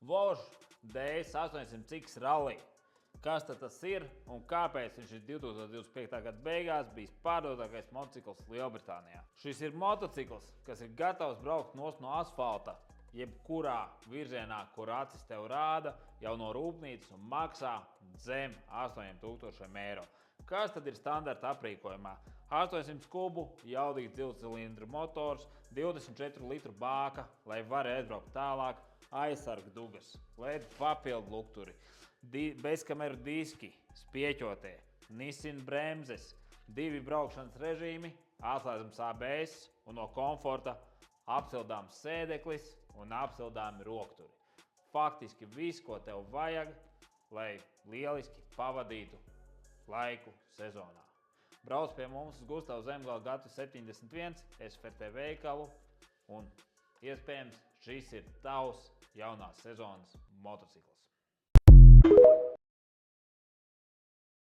Vož DS 800X Rally. Kas tas ir un kāpēc viņš ir 2025. gada beigās bijis pārdotākais motocikls Lielbritānijā? Šis ir motocikls, kas ir gatavs braukt no asfalta jebkurā virzienā, kur acis tev rāda, jau no rūpnīcas un maksā zem 8000 eiro. Kas tad ir standarta aprīkojumā? 800 kubu, jaudīgs divcilindru motors, 24 litru bāka, lai varētu atbraukt tālāk, aizsargu dugas, LED papildu lukturi, bezkameru diski, spieķotie, Nissin bremzes, 2 braukšanas režīmi, atslēdzams ABS un no komforta apsildāms sēdeklis un apsildāmi rokturi. Faktiski viss, ko tev vajag, lai lieliski pavadītu laiku sezonā. Brauc pie mums uz Gustavu Zemgala gadu 71 SFRT veikalu un iespējams šis ir tavs jaunās sezonas motocikls.